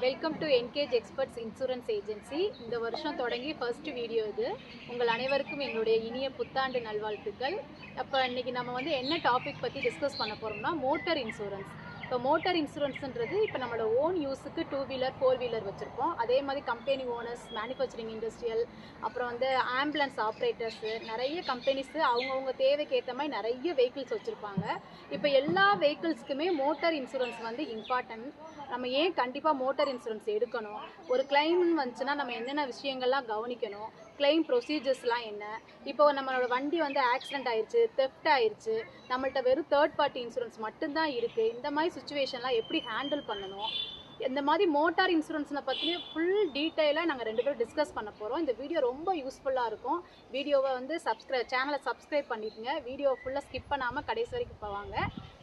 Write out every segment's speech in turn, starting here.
Welcome to engage experts insurance agency. இந்த வருஷம் தொடங்கி ஃபர்ஸ்ட் வீடியோ இது. உங்கள் அனைவருக்கும் எங்களுடைய இனிய புத்தாண்டு நல்வாழ்த்துக்கள். அப்போ இன்றைக்கி நம்ம வந்து என்ன டாபிக் பற்றி டிஸ்கஸ் பண்ண போகிறோம்னா மோட்டார் இன்சூரன்ஸ். இப்போ மோட்டார் இன்சூரன்ஸுன்றது இப்போ நம்மளோட ஓன் யூஸுக்கு 2 வீலர் 4 வீலர் வச்சுருப்போம். அதே மாதிரி கம்பெனி ஓனர்ஸ், மேனுஃபேக்சரிங் இண்டஸ்ட்ரியல், அப்புறம் வந்து ஆம்புலன்ஸ் ஆப்ரேட்டர்ஸு, நிறைய கம்பெனிஸு அவங்கவுங்க தேவைக்கு ஏற்ற மாதிரி நிறைய வெஹிக்கிள்ஸ் வச்சுருப்பாங்க. இப்போ எல்லா வெஹிக்கிள்ஸ்க்குமே மோட்டார் இன்சூரன்ஸ் வந்து இம்பார்ட்டன்ட். நம்ம ஏன் கண்டிப்பாக மோட்டார் இன்சூரன்ஸ் எடுக்கணும், ஒரு கிளைம்னு வந்துச்சுன்னா நம்ம என்னென்ன விஷயங்கள்லாம் கவனிக்கணும், கிளைம் ப்ரொசீஜர்ஸ்லாம் என்ன, இப்போ நம்மளோட வண்டி வந்து ஆக்சிடென்ட் ஆயிடுச்சு, தெஃப்ட் ஆயிடுச்சு, நம்மள்ட்ட வெறும் தேர்ட் பார்ட்டி இன்சூரன்ஸ் மட்டும்தான் இருக்குது, இந்த மாதிரி சுச்சுவேஷன்லாம் எப்படி ஹேண்டில் பண்ணணும், இந்த மாதிரி மோட்டார் இன்சூரன்ஸை பற்றி ஃபுல் டீட்டெயிலாக நாங்கள் 2 பேரும் டிஸ்கஸ் பண்ண போகிறோம். இந்த வீடியோ ரொம்ப யூஸ்ஃபுல்லாக இருக்கும். வீடியோவை வந்து சேனலை சப்ஸ்கிரைப் பண்ணிக்கோங்க. வீடியோவை ஃபுல்லாக ஸ்கிப் பண்ணாமல் கடைசி வரைக்கும்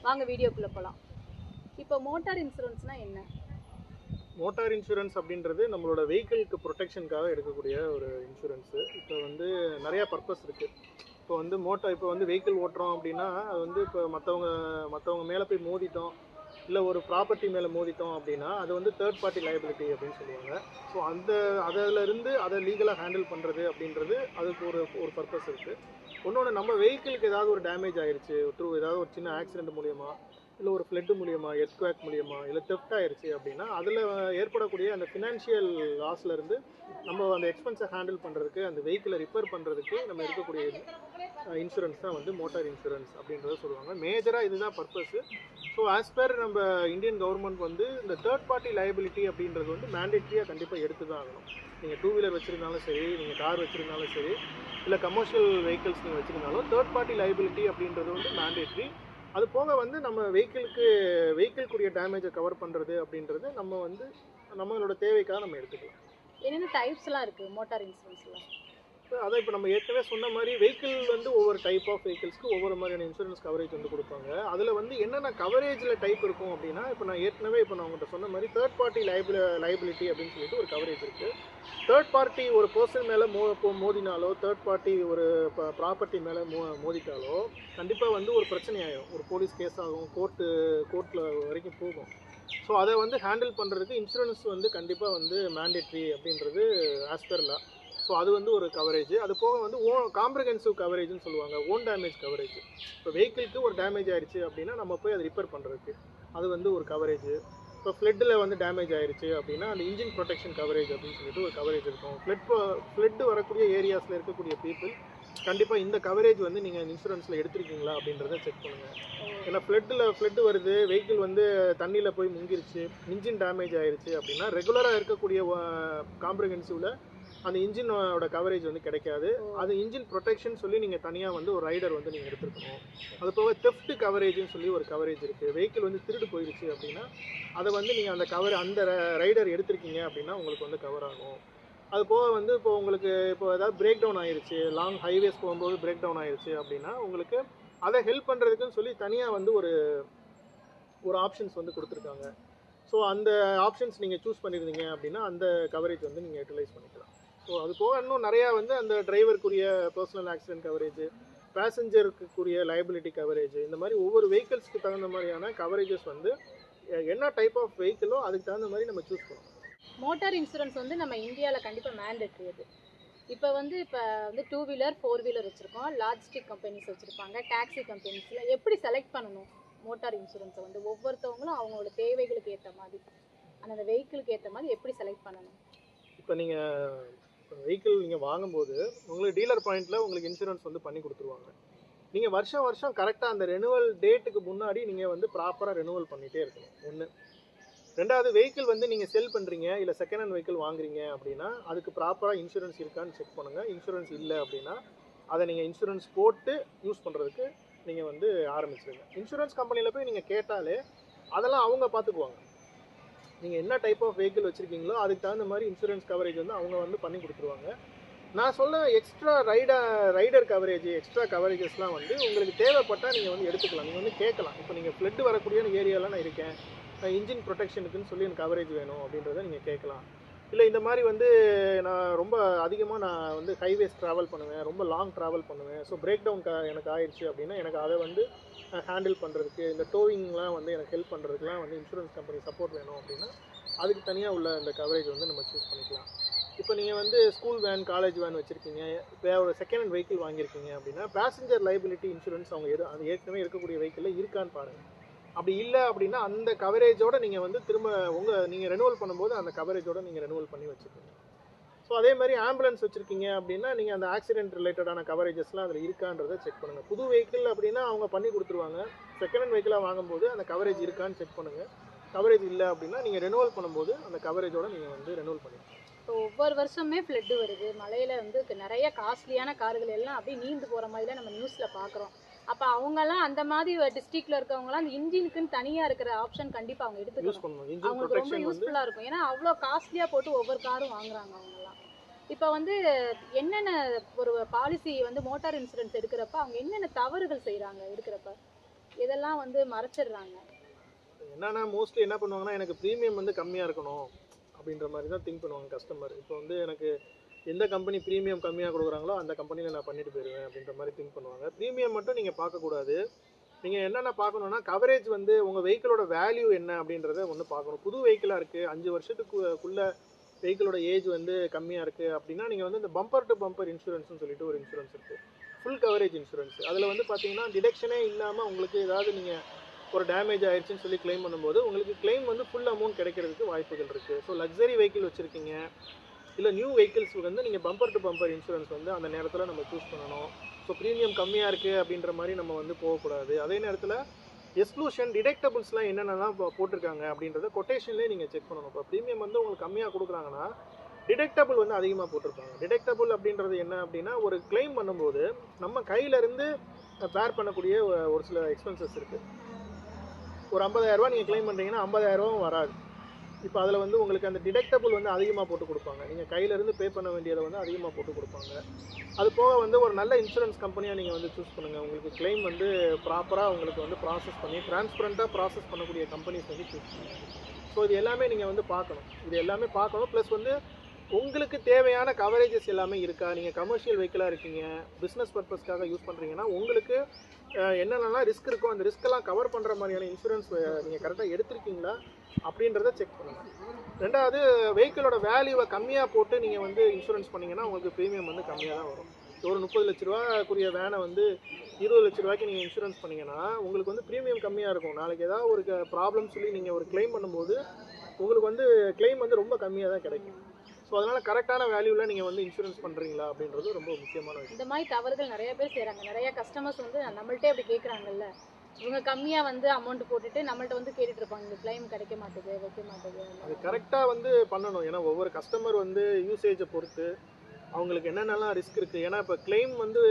வாங்க வீடியோக்குள்ளே போகலாம். இப்போ மோட்டார் இன்சூரன்ஸ்னால் என்ன? மோட்டார் இன்சூரன்ஸ் அப்படின்றது நம்மளோட வெஹிக்கிளுக்கு ப்ரொடெக்ஷனுக்காக எடுக்கக்கூடிய ஒரு இன்சூரன்ஸு. இப்போ வந்து நிறையா பர்பஸ் இருக்குது. இப்போ வந்து வெஹிக்கிள் ஓட்டுறோம் அப்படின்னா அது வந்து இப்போ மற்றவங்க மேலே போய் மோதிட்டோம், இல்லை ஒரு ப்ராப்பர்ட்டி மேலே மோதிட்டோம் அப்படின்னா அது வந்து தேர்ட் பார்ட்டி லைபிலிட்டி அப்படின்னு சொல்லுவாங்க. ஸோ அதிலிருந்து அதை லீகலாக ஹேண்டில் பண்ணுறது அப்படின்றது அதுக்கு ஒரு பர்பஸ் இருக்குது. இன்னொன்று, நம்ம வெஹிக்கிளுக்கு ஏதாவது ஒரு டேமேஜ் ஆயிடுச்சு ஏதாவது ஒரு சின்ன ஆக்சிடென்ட் மூலியமா, இல்லை ஒரு ஃப்ளட்டு மூலியமா, எர்த்குவேக் மூலியமா, இல்லை தெஃப்ட் ஆயிடுச்சு அப்படின்னா அதில் ஏற்படக்கூடிய அந்த ஃபினான்ஷியல் லாஸ்லேருந்து நம்ம அந்த எக்ஸ்பென்ஸை ஹேண்டில் பண்ணுறதுக்கு, அந்த வெஹிக்கிளை ரிப்பேர் பண்ணுறதுக்கு நம்ம இருக்கக்கூடிய இன்சூரன்ஸ் தான் வந்து மோட்டார் இன்சூரன்ஸ் அப்படின்றத சொல்லுவாங்க. மேஜராக இதுதான் பர்பஸு. ஸோ ஆஸ் பர் நம்ம இந்தியன் கவர்மெண்ட் வந்து இந்த தேர்ட் பார்ட்டி லைபிலிட்டி அப்படின்றது வந்து மேண்டேட்ரியாக கண்டிப்பாக எடுத்து தான் ஆகணும். நீங்கள் 2 வீலர் வச்சுருந்தாலும் சரி, நீங்கள் கார் வச்சுருந்தாலும் சரி, இல்லை கமர்ஷியல் வெஹிக்கிள்ஸ் நீங்கள் வச்சுருந்தாலும் தேர்ட் பார்ட்டி லைபிலிட்டி அப்படின்றது வந்து மேண்டேட்ரி. அது போக வந்து நம்ம வெஹிக்கிள்க்குரிய டேமேஜை கவர் பண்ணுறது அப்படின்றது நம்ம வந்து நம்மளோட தேவைக்காக நம்ம எடுத்துக்கலாம். என்னென்ன டைப்ஸ்லாம் இருக்குது மோட்டார் இன்சூரன்ஸ்லாம்? அதான் இப்போ நம்ம ஏற்கனவே சொன்ன மாதிரி வெஹிக்கிள் வந்து ஒவ்வொரு டைப் ஆஃப் வெஹிக்கிள்ஸ்க்கு ஒவ்வொரு மாதிரியான இன்சூரன்ஸ் கவரேஜ் வந்து கொடுப்பாங்க. அதில் வந்து என்னென்ன கவரேஜில் டைப் இருக்கும் அப்படின்னா, இப்போ நான் உங்கள்கிட்ட சொன்ன மாதிரி தேர்ட் பார்ட்டி லைபிலிட்டி அப்படின்னு சொல்லிட்டு ஒரு கவரேஜ் இருக்குது. தேர்ட் பார்ட்டி ஒரு பர்சன் மேலே மோதினாலோ, தேர்ட் பார்ட்டி ஒரு ப்ராப்பர்ட்டி மேலே மோதிட்டாலோ கண்டிப்பாக வந்து ஒரு பிரச்சனை ஆகிடும். ஒரு போலீஸ் கேஸ் ஆகும், கோர்ட்டில் வரைக்கும் போகும். ஸோ அதை வந்து ஹேண்டில் பண்ணுறதுக்கு இன்சூரன்ஸ் வந்து கண்டிப்பாக வந்து மேண்டேட்ரி அப்படின்றது ஆஸ் பர் லா. ஸோ அது வந்து ஒரு கவரேஜ். அது போக வந்து காம்ப்ரிஹென்சிவ் கவரேஜ்னு சொல்லுவாங்க, ஓன் டேமேஜ் கவரேஜ். இப்போ வெஹிக்கிளுக்கு ஒரு டேமேஜ் ஆயிடுச்சு அப்படின்னா நம்ம போய் அதை ரிப்பேர் பண்ணுறதுக்கு அது வந்து ஒரு கவரேஜ். இப்போ ஃப்ளட்டில் வந்து டேமேஜ் ஆயிடுச்சு அப்படின்னா அந்த இன்ஜின் ப்ரொடெக்ஷன் கவரேஜ் அப்படின்னு சொல்லிட்டு ஒரு கவரேஜ் இருக்கும். ஃப்ளட்டு வரக்கூடிய ஏரியாஸில் இருக்கக்கூடிய பீப்புள் கண்டிப்பாக இந்த கவரேஜ் வந்து நீங்கள் இன்சூரன்ஸில் எடுத்திருக்கீங்களா அப்படின்றத செக் பண்ணுங்கள். ஏன்னா ஃப்ளட்டு வருது, வெஹிக்கிள் வந்து தண்ணியில் போய் முங்கிருச்சு, இன்ஜின் டேமேஜ் ஆயிடுச்சு அப்படின்னா ரெகுலராக இருக்கக்கூடிய காம்ப்ரிஹென்சிவில் அந்த இன்ஜினோட கவரேஜ் வந்து கிடைக்காது. அது இன்ஜின் ப்ரொடெக்ஷன் சொல்லி நீங்கள் தனியாக வந்து ஒரு ரைடர் வந்து நீங்கள் எடுத்துருக்கணும். அது போக தெஃப்ட் கவரேஜ்னு சொல்லி ஒரு கவரேஜ் இருக்குது. வெஹிக்கிள் வந்து திருடு போயிடுச்சு அப்படின்னா அதை வந்து நீங்கள் அந்த ரைடர் எடுத்திருக்கீங்க அப்படின்னா உங்களுக்கு வந்து கவர் ஆகும். அது போக வந்து இப்போ ஏதாவது பிரேக் டவுன் ஆயிடுச்சு, லாங் ஹைவேஸ் போகும்போது பிரேக் டவுன் ஆயிடுச்சு அப்படின்னா உங்களுக்கு அதை ஹெல்ப் பண்ணுறதுக்குன்னு சொல்லி தனியாக வந்து ஒரு ஆப்ஷன்ஸ் வந்து கொடுத்துருக்காங்க. ஸோ அந்த ஆப்ஷன்ஸ் நீங்கள் சூஸ் பண்ணியிருந்தீங்க அப்படின்னா அந்த கவரேஜ் வந்து நீங்கள் யூட்டிலைஸ் பண்ணிக்கலாம். ஸோ அது போக இன்னும் நிறையா வந்து அந்த டிரைவருக்குரிய பர்சனல் ஆக்சிடென்ட் கவரேஜ், பேசஞ்சருக்குரிய லைபிலிட்டி கவரேஜ், இந்த மாதிரி ஒவ்வொரு வெஹிக்கிள்ஸ்க்கு தகுந்த மாதிரியான கவரேஜஸ் வந்து என்ன டைப் ஆஃப் வெஹிக்கிளோ அதுக்கு தகுந்த மாதிரி நம்ம சூஸ் பண்ணணும். மோட்டார் இன்சூரன்ஸ் வந்து நம்ம இந்தியாவில் கண்டிப்பாக மேண்டேட்ரி. அது இப்போ வந்து 2 வீலர் 4 வீலர் வச்சுருக்கோம், லாஜிஸ்டிக் கம்பெனிஸ் வச்சுருப்பாங்க, டாக்ஸி கம்பெனிஸில் எப்படி செலக்ட் பண்ணணும் மோட்டார் இன்சூரன்ஸை வந்து ஒவ்வொருத்தவங்களும் அவங்களோட தேவைகளுக்கு ஏற்ற மாதிரி, அந்த வெஹிக்கிளுக்கு ஏற்ற மாதிரி எப்படி செலக்ட் பண்ணணும்? இப்போ வெஹிக்கிள் நீங்கள் வாங்கும்போது உங்களுக்கு டீலர் பாயிண்டில் உங்களுக்கு இன்சூரன்ஸ் வந்து பண்ணி கொடுத்துருவாங்க. நீங்கள் வருஷம் கரெக்டாக அந்த ரெனுவல் டேட்டுக்கு முன்னாடி நீங்கள் வந்து ப்ராப்பராக ரெனுவல் பண்ணிகிட்டே இருக்கணும். ஒன்று. ரெண்டாவது, வெஹிக்கிள் வந்து நீங்கள் செல் பண்ணுறீங்க இல்லை செகண்ட் ஹேண்ட் வெஹிக்கிள் வாங்குறீங்க அப்படின்னா அதுக்கு ப்ராப்பராக இன்சூரன்ஸ் இருக்கான்னு செக் பண்ணுங்கள். இன்சூரன்ஸ் இல்லை அப்படின்னா அதை நீங்கள் இன்சூரன்ஸ் போட்டு யூஸ் பண்ணுறதுக்கு நீங்கள் வந்து ஆரம்பிச்சிடுங்க. இன்சூரன்ஸ் கம்பெனியில் போய் நீங்கள் கேட்டாலே அதெல்லாம் அவங்க பார்த்துக்குவாங்க. நீங்கள் என்ன டைப் ஆஃப் வெஹிக்கிள் வச்சுருக்கீங்களோ அதுக்கு தகுந்த மாதிரி இன்சூரன்ஸ் கவரேஜ் வந்து அவங்க வந்து பண்ணி கொடுத்துருவாங்க. நான் சொல்ல எக்ஸ்ட்ரா ரைடர் கவரேஜ், எக்ஸ்ட்ரா கவரேஜஸ்லாம் வந்து உங்களுக்கு தேவைப்பட்டால் நீங்கள் வந்து எடுத்துக்கலாம். நீங்கள் வந்து கேட்கலாம். இப்போ நீங்கள் ஃப்ளட்டு வரக்கூடிய ஏரியாவில் நான் இருக்கேன், இன்ஜின் ப்ரொடெக்ஷனுக்குன்னு சொல்லி எனக்கு கவரேஜ் வேணும் அப்படின்றத நீங்கள் கேட்கலாம். இல்லை இந்த மாதிரி வந்து நான் ரொம்ப அதிகமாக நான் வந்து ஹைவேஸ் ட்ராவல் பண்ணுவேன், ரொம்ப லாங் ட்ராவல் பண்ணுவேன், ஸோ பிரேக் டவுன் எனக்கு ஆயிடுச்சு அப்படின்னா எனக்கு அதை வந்து ஹேண்டில் பண்ணுறதுக்கு, இந்த டோவிங்லாம் வந்து எனக்கு ஹெல்ப் பண்ணுறதுக்குலாம் வந்து இன்சூரன்ஸ் கம்பெனி சப்போர்ட் வேணும் அப்படின்னா அதுக்கு தனியாக உள்ள இந்த கவரேஜ் வந்து நம்ம சூஸ் பண்ணிக்கலாம். இப்போ நீங்கள் வந்து ஸ்கூல் வேன், காலேஜ் வேன் வச்சுருக்கீங்க, இப்போ ஒரு செகண்ட் ஹேண்ட் வெஹிக்கிள் வாங்கியிருக்கீங்க அப்படின்னா பேசஞ்சர் லைபிலிட்டி இன்சூரன்ஸ் அவங்க அது ஏற்கனவே இருக்கக்கூடிய வெஹிக்கிளில் இருக்கான்னு பாருங்கள். அப்படி இல்லை அப்படின்னா அந்த கவரேஜோடு நீங்கள் வந்து திரும்ப நீங்கள் ரெனுவல் பண்ணும்போது அந்த கவரேஜோடு நீங்கள் ரெனுவல் பண்ணி வச்சுக்கோங்க. ஸோ அதே மாதிரி ஆம்புலன்ஸ் வச்சுருக்கீங்க அப்படின்னா நீங்கள் அந்த ஆக்சிடென்ட் ரிலேட்டடான கவரேஜஸ்லாம் அதில் இருக்கான்றதை செக் பண்ணுங்கள். புது வெஹிக்கிள் அப்படின்னா அவங்க பண்ணி கொடுத்துருவாங்க. செகண்ட் ஹேண்ட் வெஹிக்கிளாக வாங்கும்போது அந்த கவரேஜ் இருக்கான்னு செக் பண்ணுங்கள். கவரேஜ் இல்லை அப்படின்னா நீங்கள் ரெனுவல் பண்ணும்போது அந்த கவரேஜோடு நீங்கள் வந்து ரெனுவல் பண்ணிக்கலாம். இப்போ ஒவ்வொரு வருஷமே ஃப்ளட்டு வருது, மழையில் வந்து நிறைய காஸ்ட்லியான கார்கள் எல்லாம் அப்படியே நீந்து போகிற மாதிரிலாம் நம்ம நியூஸில் பார்க்குறோம். அப்போ அவங்கெல்லாம் அந்த மாதிரி டிஸ்ட்ரிக்டில் இருக்கவங்களாம் அந்த இன்ஜினுக்குன்னு தனியாக இருக்கிற ஆப்ஷன் கண்டிப்பாக அவங்க எடுத்துக்கணும். அவங்களுக்கு ரொம்ப யூஸ்ஃபுல்லாக இருக்கும். ஏன்னா அவ்வளோ காஸ்ட்லியாக போட்டு ஒவ்வொரு காரும் வாங்குறாங்க அவங்கெல்லாம். இப்போ வந்து என்னென்ன ஒரு பாலிசி வந்து மோட்டார் இன்சூரன்ஸ் எடுக்கிறப்ப அவங்க என்னென்ன தவறுகள் செய்கிறாங்க எடுக்கிறப்ப, இதெல்லாம் வந்து மறைச்சிடுறாங்க. என்னன்னா மோஸ்ட்லி என்ன பண்ணுவாங்கன்னா எனக்கு ப்ரீமியம் வந்து கம்மியாக இருக்கணும் அப்படின்ற மாதிரி தான் திங்க் பண்ணுவாங்க கஸ்டமர். இப்போ வந்து எனக்கு எந்த கம்பெனி ப்ரீமியம் கம்மியாக கொடுக்குறாங்களோ அந்த கம்பெனியில் நான் பண்ணிட்டு போயிடுவேன் அப்படின்ற மாதிரி திங்க் பண்ணுவாங்க. ப்ரீமியம் மட்டும் நீங்கள் பார்க்கக்கூடாது. நீங்கள் என்னென்ன பார்க்கணுன்னா கவரேஜ் வந்து உங்கள் வெஹிக்கிளோட வேல்யூ என்ன அப்படின்றத ஒன்று பார்க்கணும். புது வெஹிக்கிளாக இருக்குது, 5 வருஷத்துக்குள்ளே வெஹிக்கிளோட ஏஜ் வந்து கம்மியாக இருக்குது அப்படின்னா நீங்கள் வந்து இந்த பம்பர் டு பம்பர் இன்சூரன்ஸ்னு சொல்லிட்டு ஒரு இன்சூரன்ஸ் இருக்குது, ஃபுல் கவரேஜ் இன்சூரன்ஸ். அதில் வந்து பார்த்தீங்கன்னா டிடக்ஷனே இல்லாமல் உங்களுக்கு ஏதாவது நீங்கள் ஒரு டேமேஜ் ஆயிடுச்சுன்னு சொல்லி கிளைம் பண்ணும்போது உங்களுக்கு கிளைம் வந்து ஃபுல் அமௌண்ட் கிடைக்கிறதுக்கு வாய்ப்புகள் இருக்குது. ஸோ லக்ஸரி வெஹிக்கிள் வச்சுருக்கீங்க இல்லை நியூ வெஹிக்கிள்ஸுக்கு வந்து நீங்கள் பம்பர் டு பம்பர் இன்சூரன்ஸ் வந்து அந்த நேரத்தில் நம்ம சூஸ் பண்ணணும். ஸோ ப்ரீமியம் கம்மியாக இருக்குது அப்படின்ற மாதிரி நம்ம வந்து போகக்கூடாது. அதே நேரத்தில் எக்ஸ்க்ளூஷன் டிடெக்டபிள்ஸ்லாம் என்னென்னலாம் போட்டிருக்காங்க அப்படின்றத கொட்டேஷன்லேயே நீங்கள் செக் பண்ணணும். இப்போ ப்ரீமியம் வந்து உங்களுக்கு கம்மியாக கொடுக்குறாங்கன்னா டிடெக்டபிள் வந்து அதிகமாக போட்டிருப்பாங்க. டிடெக்டபிள் அப்படின்றது என்ன அப்படின்னா ஒரு கிளைம் பண்ணும்போது நம்ம கையிலேருந்து பேர் பண்ணக்கூடிய ஒரு சில எக்ஸ்பென்சஸ் இருக்குது. ஒரு 50,000 நீங்கள் கிளைம் பண்ணுறீங்கன்னா 50,000 வராது. இப்போ அதில் வந்து உங்களுக்கு அந்த டிடெக்டபிள் வந்து அதிகமாக போட்டு கொடுப்பாங்க. நீங்கள் கையிலேருந்து பே பண்ண வேண்டியதை வந்து அதிகமாக போட்டு கொடுப்பாங்க. அது போக வந்து ஒரு நல்ல இன்சூரன்ஸ் கம்பெனியாக நீங்கள் வந்து சூஸ் பண்ணுங்கள். உங்களுக்கு கிளைம் வந்து ப்ராப்பராக உங்களுக்கு வந்து ப்ராசஸ் பண்ணி டிரான்ஸ்பரண்ட்டாக ப்ராசஸ் பண்ணக்கூடிய கம்பெனிஸ் வந்து சூஸ் பண்ணுங்கள். ஸோ இது எல்லாமே நீங்கள் வந்து பார்க்கணும். இது எல்லாமே பார்க்கணும். ப்ளஸ் வந்து உங்களுக்கு தேவையான கவரேஜஸ் எல்லாமே இருக்கா. நீங்கள் கமர்ஷியல் வெஹிக்கிளாக இருக்கீங்க, பிஸ்னஸ் பர்பஸ்க்காக யூஸ் பண்ணுறீங்கன்னா உங்களுக்கு என்னென்னலாம் ரிஸ்க் இருக்கோ அந்த ரிஸ்க்கெல்லாம் கவர் பண்ணுற மாதிரியான இன்சூரன்ஸ் நீங்கள் கரெக்டாக எடுத்திருக்கீங்களா அப்படின்றத செக் பண்ணுங்கள். ரெண்டாவது வெஹிக்கிளோட வேல்யூவை கம்மியாக போட்டு நீங்கள் வந்து இன்சூரன்ஸ் பண்ணிங்கன்னா உங்களுக்கு ப்ரீமியம் வந்து கம்மியாக தான் வரும். ஒரு 30 லட்ச ரூபாக்குரிய வேனை வந்து 20 லட்ச ரூபாய்க்கு நீங்கள் இன்சூரன்ஸ் பண்ணிங்கன்னா உங்களுக்கு வந்து ப்ரீமியம் கம்மியாக இருக்கும். நாளைக்கு ஏதாவது ஒரு ப்ராப்ளம் சொல்லி நீங்கள் ஒரு கிளைம் பண்ணும்போது உங்களுக்கு வந்து கிளைம் வந்து ரொம்ப கம்மியாக தான் கிடைக்கும். ஸோ அதனால் கரெக்டான வேல்யூவில் நீங்கள் வந்து இன்சூரன்ஸ் பண்ணுறீங்களா அப்படின்றது ரொம்ப முக்கியமான விஷயம். இந்த மாதிரி தவறுகள் நிறைய பேர் செய்கிறாங்க. நிறைய கஸ்டமர்ஸ் வந்து நம்மள்ட்டே அப்படி கேட்குறாங்கல்ல, இவங்க கம்மியாக வந்து அமௌண்ட் போட்டுட்டு நம்மள்ட்ட வந்து கேட்டுட்டு இருப்பாங்க, இந்த கிளைம் கிடைக்க மாட்டேது, வைக்க மாட்டேது. அது கரெக்டாக வந்து பண்ணணும். ஏன்னா ஒவ்வொரு கஸ்டமர் வந்து யூசேஜை பொறுத்து அவங்களுக்கு என்னென்னலாம் ரிஸ்க் இருக்குது. ஏன்னா இப்போ கிளைம் வந்து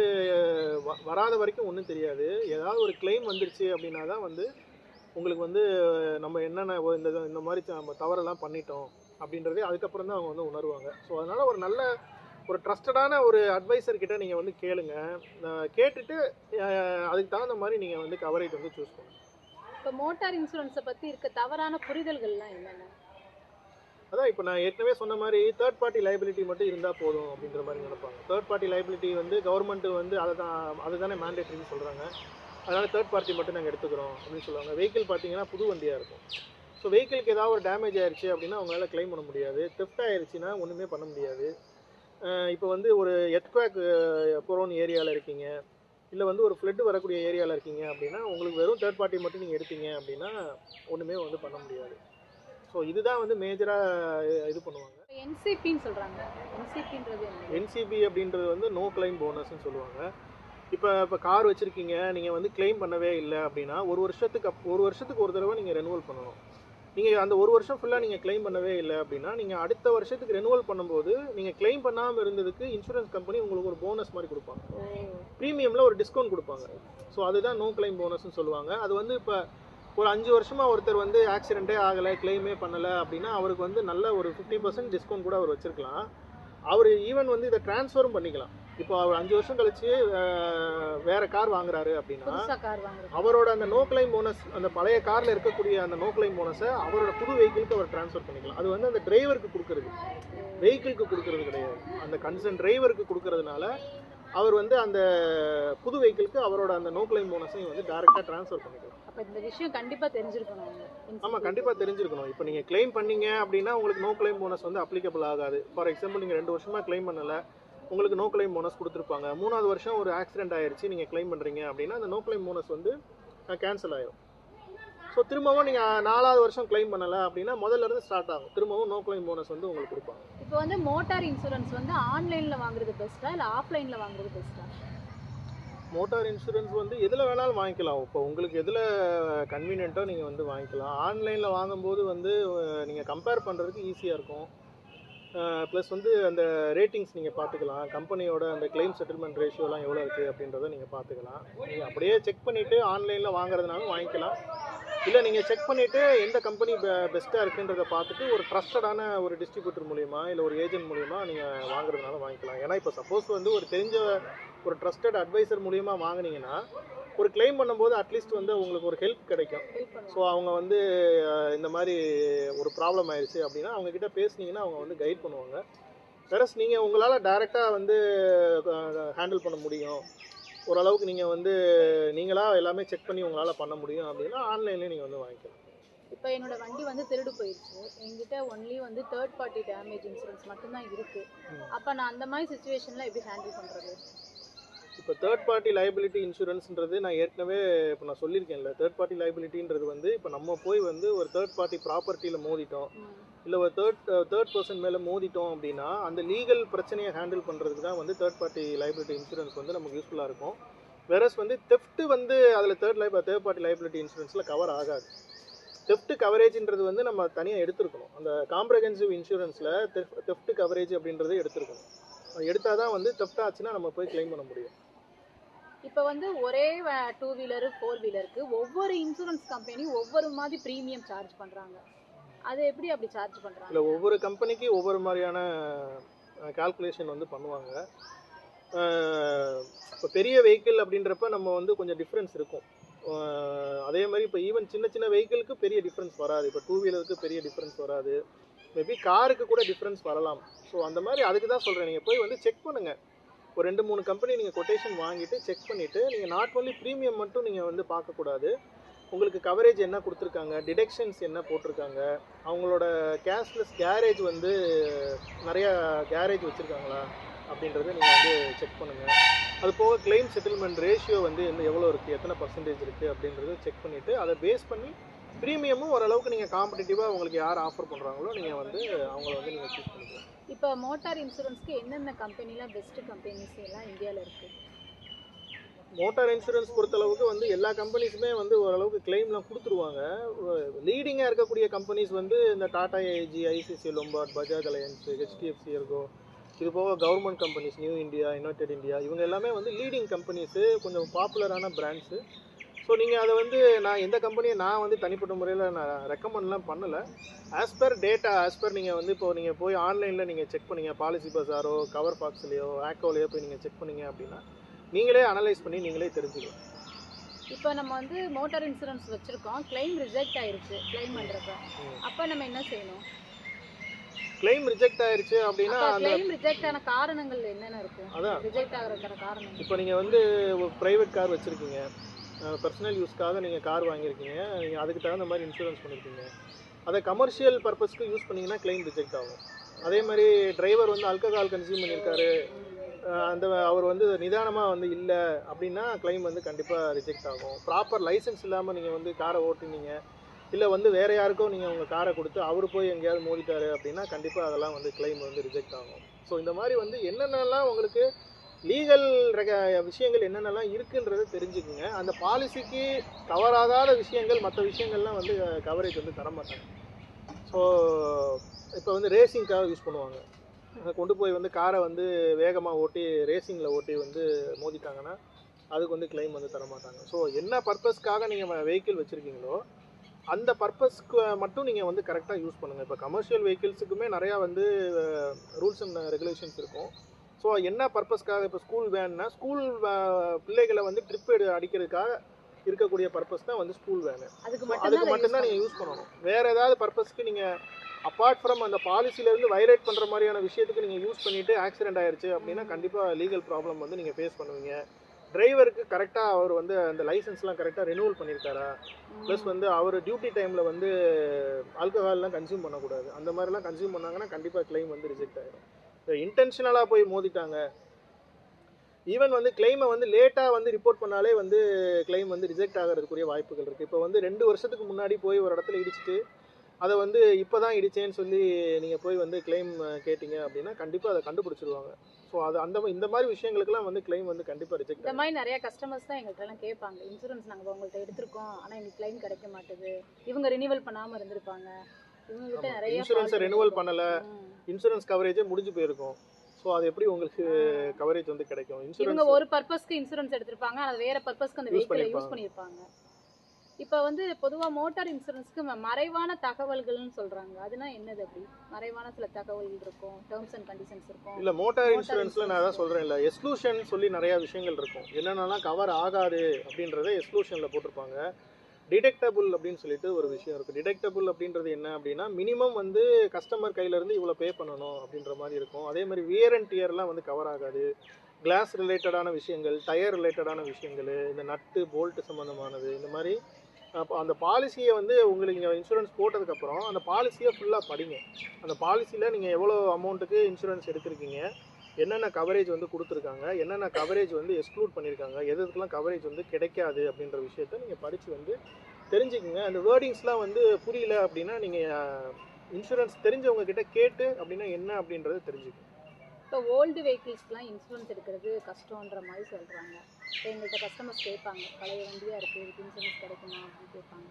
வராத வரைக்கும் ஒன்றும் தெரியாது. ஏதாவது ஒரு கிளைம் வந்துருச்சு அப்படின்னா தான் வந்து உங்களுக்கு வந்து நம்ம என்னென்ன இந்த மாதிரி நம்ம தவறெல்லாம் பண்ணிட்டோம் அப்படின்றதே அதுக்கப்புறம் தான் அவங்க வந்து உணர்வாங்க. ஸோ அதனால் ஒரு நல்ல ஒரு ட்ரஸ்டடான ஒரு அட்வைசர் கிட்ட நீங்கள் வந்து கேளுங்க. கேட்டுட்டு அதுக்கு தகுந்த மாதிரி நீங்கள் வந்து கவரேஜ் வந்து சூஸ் பண்ணுங்கள். இப்போ மோட்டார் இன்சூரன்ஸை பற்றி இருக்க தவறான புரிதல்கள்லாம் என்னென்ன? அதான் இப்போ நான் ஏற்கனவே சொன்ன மாதிரி தேர்ட் பார்ட்டி லைபிலிட்டி மட்டும் இருந்தால் போதும் அப்படின்ற மாதிரி நினைப்பாங்க. தேர்ட் பார்ட்டி லைபிலிட்டி வந்து கவர்மெண்ட் வந்து அதுதானே மேண்டேட்டரின்னு சொல்கிறாங்க. அதனால் தேர்ட் பார்ட்டி மட்டும் நாங்கள் எடுத்துக்கிறோம் அப்படின்னு சொல்லுவாங்க. வெஹிக்கிள் பார்த்தீங்கன்னா புது வண்டியாக இருக்கும். ஸோ வெஹிக்கிளுக்கு ஏதாவது ஒரு டேமேஜ் ஆயிடுச்சு அப்படின்னா அவங்களால கிளைம் பண்ண முடியாது. தெஃப்ட் ஆயிடுச்சுன்னா ஒன்றுமே பண்ண முடியாது. இப்போ வந்து ஒரு எர்த்குவேக் ப்ரோன் ஏரியாவில் இருக்கீங்க, இல்லை வந்து ஒரு ஃப்ளட் வரக்கூடிய ஏரியாவில் இருக்கீங்க அப்படின்னா உங்களுக்கு வெறும் தேர்ட் பார்ட்டி மட்டும் நீங்கள் எடுத்தீங்க அப்படின்னா ஒன்றுமே வந்து பண்ண முடியாது. ஸோ இதுதான் வந்து மேஜராக இது பண்ணுவாங்க. என்சிபின்னு சொல்கிறாங்க. என்சிபின்றது என்சிபி அப்படின்றது வந்து நோ கிளைம் போனஸ்ன்னு சொல்லுவாங்க. இப்போ கார் வச்சுருக்கீங்க, நீங்கள் வந்து கிளைம் பண்ணவே இல்லை அப்படின்னா ஒரு வருஷத்துக்கு ஒரு தடவை நீங்கள் ரெனுவல் பண்ணணும். நீங்கள் அந்த ஒரு வருஷம் ஃபுல்லாக நீங்கள் கிளைம் பண்ணவே இல்லை அப்படின்னா நீங்கள் அடுத்த வருஷத்துக்கு ரெனுவல் பண்ணும்போது நீங்கள் கிளைம் பண்ணாமல் இருந்ததுக்கு இன்சூரன்ஸ் கம்பெனி உங்களுக்கு ஒரு போனஸ் மாதிரி கொடுப்பாங்க. ப்ரீமியமில் ஒரு டிஸ்கவுண்ட் கொடுப்பாங்க. ஸோ அதுதான் நோ கிளைம் போனஸ்ன்னு சொல்லுவாங்க. அது வந்து இப்போ ஒரு 5 வருஷமாக ஒருத்தர் வந்து ஆக்சிடென்ட்டே ஆகலை, கிளைமே பண்ணலை அப்படின்னா அவருக்கு வந்து நல்ல ஒரு 50% டிஸ்கவுண்ட் கூட அவர் வச்சுருக்கலாம். அவர் ஈவன் வந்து இதை ட்ரான்ஸ்ஃபரும் பண்ணிக்கலாம். இப்போ அவர் 5 வருஷம் கழிச்சு வேற கார் வாங்குறாரு அப்படின்னா அவரோட அந்த நோ கிளைம் போனஸ், அந்த பழைய கார்ல இருக்கக்கூடிய அந்த நோ கிளைம் போனஸை அவரோட புது வெஹிக்கிளுக்கு அவர் டிரான்ஸ்ஃபர் பண்ணிக்கலாம். அது வந்து அந்த டிரைவருக்கு கொடுக்கறது, வெஹிக்கிளுக்கு கொடுக்கறது கிடையாது. அந்த கன்சர்ன் டிரைவருக்கு கொடுக்கறதுனால அவர் வந்து அந்த புது வெஹிக்கிளுக்கு அவரோட அந்த நோ கிளைம் போனஸையும் வந்து டைரெக்டாக ட்ரான்ஸ்ஃபர் பண்ணிக்கலாம். அப்போ இந்த விஷயம் கண்டிப்பாக தெரிஞ்சிருக்கணும் அவங்க. ஆமாம், கண்டிப்பாக தெரிஞ்சிருக்கணும். இப்போ நீங்கள் கிளைம் பண்ணீங்க அப்படின்னா உங்களுக்கு நோ கிளைம் போனஸ் வந்து அப்ளிகபிள் ஆகாது. ஃபார் எக்ஸாம்பிள் நீங்கள் 2 வருஷமாக கிளைம் பண்ணலை, உங்களுக்கு நோ கிளைம் போனஸ் கொடுத்துருப்பாங்க. 3வது வருஷம் ஒரு ஆக்சிடென்ட் ஆயிடுச்சு, நீங்கள் கிளைம் பண்ணுறீங்க அப்படின்னா அந்த நோ கிளைம் போனஸ் வந்து கேன்சல் ஆயிடும். ஸோ திரும்பவும் நீங்கள் 4வது வருஷம் கிளைம் பண்ணலை அப்படின்னா முதல்ல இருந்து ஸ்டார்ட் ஆகும். திரும்பவும் நோ கிளைம் போனஸ் வந்து உங்களுக்கு கொடுப்பாங்க. இப்போ வந்து மோட்டார் இன்சூரன்ஸ் வந்து ஆன்லைனில் வாங்குறது பெஸ்ட்டா இல்லை ஆஃப்லைனில் வாங்குறது பெஸ்ட்டா? மோட்டார் இன்சூரன்ஸ் வந்து எதில் வேணாலும் வாங்கிக்கலாம். இப்போ உங்களுக்கு எதில் கன்வீனியண்ட்டாக நீங்கள் வந்து வாங்கிக்கலாம். ஆன்லைனில் வாங்கும்போது வந்து நீங்கள் கம்பேர் பண்ணுறதுக்கு ஈஸியாக இருக்கும். ப்ளஸ் வந்து அந்த ரேட்டிங்ஸ் நீங்கள் பார்த்துக்கலாம். கம்பெனியோட அந்த கிளைம் செட்டில்மெண்ட் ரேஷியோலாம் எவ்வளோ இருக்குது அப்படின்றத நீங்கள் பார்த்துக்கலாம். நீங்கள் அப்படியே செக் பண்ணிவிட்டு ஆன்லைனில் வாங்குறதுனாலும் வாங்கிக்கலாம். இல்லை நீங்கள் செக் பண்ணிவிட்டு எந்த கம்பெனி பெஸ்ட்டாக இருக்குன்றதை பார்த்துட்டு ஒரு ட்ரஸ்டடான ஒரு டிஸ்ட்ரிபியூட்டர் மூலிமா இல்லை ஒரு ஏஜென்ட் மூலிமா நீங்கள் வாங்குறதுனால வாங்கிக்கலாம். ஏன்னா இப்போ சப்போஸ் வந்து ஒரு தெரிஞ்ச ஒரு ட்ரஸ்டட் அட்வைசர் மூலிமா வாங்கினீங்கன்னா ஒரு கிளைம் பண்ணும்போது அட்லீஸ்ட் வந்து உங்களுக்கு ஒரு ஹெல்ப் கிடைக்கும். ஸோ அவங்க வந்து இந்த மாதிரி ஒரு ப்ராப்ளம் ஆயிடுச்சு அப்படின்னா அவங்கக்கிட்ட பேசுனீங்கன்னா அவங்க வந்து கைட் பண்ணுவாங்க. வேறஸ் நீங்கள் உங்களால் டைரெக்டாக வந்து ஹேண்டில் பண்ண முடியும், ஓரளவுக்கு நீங்கள் வந்து நீங்களாக எல்லாமே செக் பண்ணி உங்களால் பண்ண முடியும் அப்படின்னா ஆன்லைன்லேயே நீங்கள் வந்து வாங்கிக்கலாம். இப்போ என்னோட வண்டி வந்து திருடு போயிடுச்சு, என்கிட்ட ஒன்லி வந்து தேர்ட் பார்ட்டி டேமேஜ் இன்சூரன்ஸ் மட்டும்தான் இருக்குது. அப்போ நான் அந்த மாதிரி சுச்சுவேஷனில் எப்படி ஹேண்டில் பண்ணுறது? இப்போ தேர்ட் பார்ட்டி லைபிலிட்டி இன்சூரன்ஸ்ன்றது நான் ஏற்கனவே இப்போ நான் சொல்லியிருக்கேன்ல, தேர்ட் பார்ட்டி லைபிலிட்டின்றது வந்து இப்போ நம்ம போய் வந்து ஒரு தேர்ட் பார்ட்டி ப்ராப்பர்ட்டியில் மோதிட்டோம் இல்லை ஒரு தேர்ட் பர்சன் மேலே மோதிட்டோம் அப்படின்னா அந்த லீகல் பிரச்சனையை ஹேண்டில் பண்ணுறதுக்கு தான் வந்து தேர்ட் பார்ட்டி லைபிலிட்டி இன்சூரன்ஸ் வந்து நமக்கு யூஸ்ஃபுல்லாக இருக்கும். வேறஸ் வந்து தெஃப்ட் வந்து அதில் தேர்ட் பார்ட்டி லைபிலிட்டி இன்சூரன்ஸில் கவர் ஆகாது. தெஃப்ட் கவரேஜ்ன்றது வந்து நம்ம தனியாக எடுத்துருக்கணும். அந்த காம்ப்ரஹென்சிவ் இன்சூரன்ஸில் தெஃப்ட் கவரேஜ் அப்படின்றத எடுத்துருக்கணும். அது எடுத்தால் தான் வந்து தெஃப்ட் ஆச்சுன்னா நம்ம போய் கிளைம் பண்ண முடியும். இப்போ வந்து ஒரே 2 வீலரு 4 வீலருக்கு ஒவ்வொரு இன்சூரன்ஸ் கம்பெனியும் ஒவ்வொரு மாதிரி ப்ரீமியம் சார்ஜ் பண்ணுறாங்க. அது எப்படி அப்படி சார்ஜ் பண்ணுறாங்க? இல்லை, ஒவ்வொரு கம்பெனிக்கு ஒவ்வொரு மாதிரியான கால்குலேஷன் வந்து பண்ணுவாங்க. இப்போ பெரிய வெஹிக்கிள் அப்படின்றப்ப நம்ம வந்து கொஞ்சம் டிஃப்ரென்ஸ் இருக்கும். அதே மாதிரி இப்போ ஈவன் சின்ன சின்ன வெஹிக்கிளுக்கு பெரிய டிஃப்ரென்ஸ் வராது. இப்போ 2 வீலருக்கு பெரிய டிஃப்ரென்ஸ் வராது, மேபி காருக்கு கூட டிஃப்ரென்ஸ் வரலாம். ஸோ அந்த மாதிரி அதுக்கு தான் சொல்கிறேன், நீங்கள் போய் வந்து செக் பண்ணுங்கள். ஒரு 2-3 கம்பெனி நீங்கள் கொட்டேஷன் வாங்கிட்டு செக் பண்ணிவிட்டு நீங்கள் நாட் ஒன்லி ப்ரீமியம் மட்டும் நீங்கள் வந்து பார்க்கக்கூடாது, உங்களுக்கு கவரேஜ் என்ன கொடுத்துருக்காங்க, டிடக்ஷன்ஸ் என்ன போட்டிருக்காங்க, அவங்களோட கேஷ்லெஸ் கேரேஜ் வந்து நிறையா கேரேஜ் வச்சுருக்காங்களா அப்படின்றத நீங்கள் வந்து செக் பண்ணுங்கள். அது போக கிளைம் செட்டில்மெண்ட் ரேஷியோ வந்து எவ்வளோ இருக்குது, எத்தனை பர்சன்டேஜ் இருக்குது அப்படின்றத செக் பண்ணிவிட்டு அதை பேஸ் பண்ணி ப்ரீமியமும் ஓரளவுக்கு நீங்கள் காம்படிட்டிவாக உங்களுக்கு யார் ஆஃபர் பண்ணுறாங்களோ நீங்கள் வந்து அவங்கள வந்து நீங்கள் சூஸ் பண்ணிக்கலாம். இப்போ மோட்டார் இன்சூரன்ஸ்க்கு என்னென்ன கம்பெனிலாம் பெஸ்ட்டு கம்பெனிஸ் எல்லாம் இந்தியாவில் இருக்குது? மோட்டார் இன்சூரன்ஸ் பொறுத்தளவுக்கு வந்து எல்லா கம்பெனிஸுமே வந்து ஓரளவுக்கு கிளைம்லாம் கொடுத்துருவாங்க. லீடிங்காக இருக்கக்கூடிய கம்பெனிஸ் வந்து இந்த Tata AIG, ICICI Lombard, Bajaj Allianz, HDFC Ergo, இது போக government companies New India, United India, இவங்க எல்லாமே வந்து லீடிங் கம்பெனிஸு, கொஞ்சம் பாப்புலரான பிராண்ட்ஸு. ஸோ நீங்கள் அதை வந்து நான் எந்த கம்பெனியை நான் வந்து தனிப்பட்ட முறையில் நான் ரெக்கமெண்ட்லாம் பண்ணலை. As per data, as per நீங்கள் வந்து இப்போ நீங்கள் போய் ஆன்லைனில் நீங்கள் செக் பண்ணீங்க, பாலிசி பஸாரோ கவர் பாக்ஸ்லையோ ஆக்கோலையோ போய் நீங்கள் செக் பண்ணீங்க அப்படின்னா நீங்களே அனலைஸ் பண்ணி நீங்களே தெரிஞ்சுக்கலாம். இப்போ நம்ம வந்து மோட்டார் இன்சூரன்ஸ் வச்சுருக்கோம், கிளைம் ரிஜெக்ட் ஆயிடுச்சு, கிளைம் பண்ணுறப்ப அப்போ நம்ம என்ன செய்யணும்? கிளைம் ரிஜெக்ட் ஆயிடுச்சு அப்படின்னா அந்த கிளைம் ரிஜெக்ட் ஆன காரணங்கள் என்னென்ன இருக்கும்? அதான் ரிஜெக்ட் ஆகிறதுக்கான காரணம். இப்போ நீங்கள் வந்து ஒரு ப்ரைவேட் கார் வச்சுருக்கீங்க, பர்சனல் யூஸ்க்காக நீங்கள் கார் வாங்கியிருக்கீங்க, நீங்கள் அதுக்கு தகுந்த மாதிரி இன்சூரன்ஸ் பண்ணியிருக்கீங்க, அதை கமர்ஷியல் பர்பஸ்க்கு யூஸ் பண்ணிங்கன்னா கிளைம் ரிஜெக்ட் ஆகும். அதே மாதிரி டிரைவர் வந்து ஆல்கஹால் கன்சியூம் பண்ணியிருக்காரு, அந்த அவர் வந்து நிதானமாக வந்து இல்லை அப்படின்னா கிளைம் வந்து கண்டிப்பாக ரிஜெக்ட் ஆகும். ப்ராப்பர் லைசன்ஸ் இல்லாமல் நீங்கள் வந்து காரை ஓட்டினீங்க, இல்லை வந்து வேறு யாருக்கோ நீங்கள் உங்கள் காரை கொடுத்து அவர் போய் எங்கேயாவது மோதிட்டாரு அப்படின்னா கண்டிப்பாக அதெல்லாம் வந்து கிளைம் வந்து ரிஜெக்ட் ஆகும். ஸோ இந்த மாதிரி வந்து என்னென்னலாம் உங்களுக்கு லீகல் விஷயங்கள் என்னென்னலாம் இருக்குன்றதை தெரிஞ்சுக்குங்க. அந்த பாலிசிக்கு கவர் ஆகாத விஷயங்கள், மற்ற விஷயங்கள்லாம் வந்து கவரேஜ் வந்து தரமாட்டாங்க. ஸோ இப்போ வந்து ரேசிங்காக யூஸ் பண்ணுவாங்க, கொண்டு போய் வந்து காரை வந்து வேகமாக ஓட்டி ரேசிங்கில் ஓட்டி வந்து மோதிட்டாங்கன்னா அதுக்கு வந்து கிளைம் வந்து தரமாட்டாங்க. ஸோ என்ன பர்பஸ்க்காக நீங்கள் வெஹிக்கிள் வச்சுருக்கீங்களோ அந்த பர்பஸ்க்கு மட்டும் நீங்கள் வந்து கரெக்டாக யூஸ் பண்ணுங்கள். இப்போ கமர்ஷியல் வெஹிக்கிள்ஸுக்குமே நிறையா வந்து ரூல்ஸ் அண்ட் ரெகுலேஷன்ஸ் இருக்கும். ஸோ என்ன பர்பஸ்க்காக, இப்போ ஸ்கூல் வேன்னா ஸ்கூல் பிள்ளைகளை வந்து ட்ரிப் அடிக்கிறதுக்காக இருக்கக்கூடிய பர்பஸ் தான் வந்து ஸ்கூல் வேனு. அதுக்கு மட்டும்தான் நீங்கள் யூஸ் பண்ணணும். வேறு ஏதாவது பர்பஸ்க்கு நீங்கள் அப்பார்ட் ஃப்ரம் அந்த பாலிசிலேருந்து வைலேட் பண்ணுற மாதிரியான விஷயத்துக்கு நீங்கள் யூஸ் பண்ணிவிட்டு ஆக்சிடென்ட் ஆயிடுச்சு அப்படின்னா கண்டிப்பாக லீகல் ப்ராப்ளம் வந்து நீங்கள் ஃபேஸ் பண்ணுவீங்க. டிரைவருக்கு கரெக்டாக அவர் வந்து அந்த லைசன்ஸ்லாம் கரெக்டாக ரெனியூவல் பண்ணியிருக்காரா, ப்ளஸ் வந்து அவர் டியூட்டி டைமில் வந்து ஆல்கஹால்லாம் கன்சியூம் பண்ணக்கூடாது. அந்த மாதிரிலாம் கன்சியூம் பண்ணாங்கன்னா கண்டிப்பாக கிளைம் வந்து ரிஜெக்ட் ஆகிடும். இப்போ இன்டென்ஷனலாக போய் மோதிட்டாங்க, ஈவன் வந்து கிளைமை வந்து லேட்டாக வந்து ரிப்போர்ட் பண்ணாலே வந்து கிளைம் வந்து ரிஜெக்ட் ஆகிறதுக்குரிய வாய்ப்புகள் இருக்குது. இப்போ வந்து 2 வருஷத்துக்கு முன்னாடி போய் ஒரு இடத்துல இடிச்சிட்டு அதை வந்து இப்போ தான் இடிச்சேன்னு சொல்லி நீங்கள் போய் வந்து கிளைம் கேட்டிங்க அப்படின்னா கண்டிப்பாக அதை கண்டுபிடிச்சிருவாங்க. ஸோ அது இந்த மாதிரி விஷயங்களுக்குலாம் வந்து கிளைம் வந்து கண்டிப்பாக ரிஜெக்ட். இந்த மாதிரி நிறைய கஸ்டமர்ஸ் தான் எங்கள்கிட்ட எல்லாம் கேட்பாங்க, இன்சூரன்ஸ் நாங்கள் உங்கள்கிட்ட எடுத்திருக்கோம் ஆனால் எங்களுக்கு கிளைம் கிடைக்க மாட்டேது, இவங்க ரினிவல் பண்ணாமல் இருந்திருப்பாங்க, இவங்ககிட்ட நிறைய இன்சூரன்ஸை ரெனுவல் பண்ணலை, இன்சூரன்ஸ் கவரேஜே முடிஞ்சு போயிருக்கும். ஸோ அது எப்படி உங்களுக்கு கவரேஜ் வந்து கிடைக்கும்? இவங்க ஒரு பர்பஸ்க்கு இன்சூரன்ஸ் எடுத்திருப்பாங்க, அது வேற பர்பஸ்க்கு அந்த வெஹிக்கிளை யூஸ் பண்ணியிருப்பாங்க. இப்போ வந்து பொதுவாக மோட்டார் இன்சூரன்ஸ்க்கு மறைவான தகவல்கள்னு சொல்கிறாங்க, அதுனா என்னது? அப்படி மறைவான சில தகவல்கள் இருக்கும், டேர்ம்ஸ் அண்ட் கண்டிஷன்ஸ் இருக்கும். இல்லை, மோட்டார் இன்சூரன்ஸில் நான் தான் சொல்கிறேன், இல்லை எக்ஸ்க்ளூஷன் சொல்லி நிறையா விஷயங்கள் இருக்கும். என்னென்னலாம் கவர் ஆகாது அப்படின்றத எக்ஸ்க்ளூஷனில் போட்டிருப்பாங்க. டிடெக்டபிள் அப்படின்னு சொல்லிட்டு ஒரு விஷயம் இருக்குது. டிடெக்டபிள் அப்படின்றது என்ன அப்படின்னா, மினிமம் வந்து கஸ்டமர் கையிலேருந்து இவ்வளோ பே பண்ணணும் அப்படின்ற மாதிரி இருக்கும். அதே மாதிரி வியர் அண்ட் டியர்லாம் வந்து கவர் ஆகாது. கிளாஸ் ரிலேட்டடான விஷயங்கள், டயர் ரிலேட்டடான விஷயங்கள், இந்த நட்டு போல்ட்டு சம்மந்தமானது, இந்த மாதிரி அப்போ அந்த பாலிசியை வந்து உங்களுக்கு நீங்கள் இன்சூரன்ஸ் போட்டதுக்கப்புறம் அந்த பாலிசியை ஃபுல்லாக படிங்க. அந்த பாலிசியில் நீங்கள் எவ்வளோ அமௌண்ட்டுக்கு இன்சூரன்ஸ் எடுத்திருக்கீங்க, என்னென்ன கவரேஜ் வந்து கொடுத்துருக்காங்க, என்னென்ன கவரேஜ் வந்து எக்ஸ்க்ளூட் பண்ணியிருக்காங்க, எதுக்கெல்லாம் கவரேஜ் வந்து கிடைக்காது அப்படின்ற விஷயத்த நீங்கள் படித்து வந்து தெரிஞ்சுக்கோங்க. அந்த வேர்டிங்ஸ்லாம் வந்து புரியல அப்படின்னா நீங்கள் இன்சூரன்ஸ் தெரிஞ்சவங்க கிட்ட கேட்டு அப்படின்னா என்ன அப்படின்றத தெரிஞ்சுக்கோங்க. இப்போ ஓல்டு வெஹிக்கிள்ஸ்க்குலாம் இன்சூரன்ஸ் எடுக்கிறது கஷ்டன்ற மாதிரி சொல்கிறாங்க. இப்போ எங்கள்கிட்ட கஸ்டமர்ஸ் கேட்பாங்க, பழைய வண்டியாக இருக்குது, இதுக்கு இன்சூரன்ஸ் கிடைக்குமா அப்படின்னு கேட்பாங்க.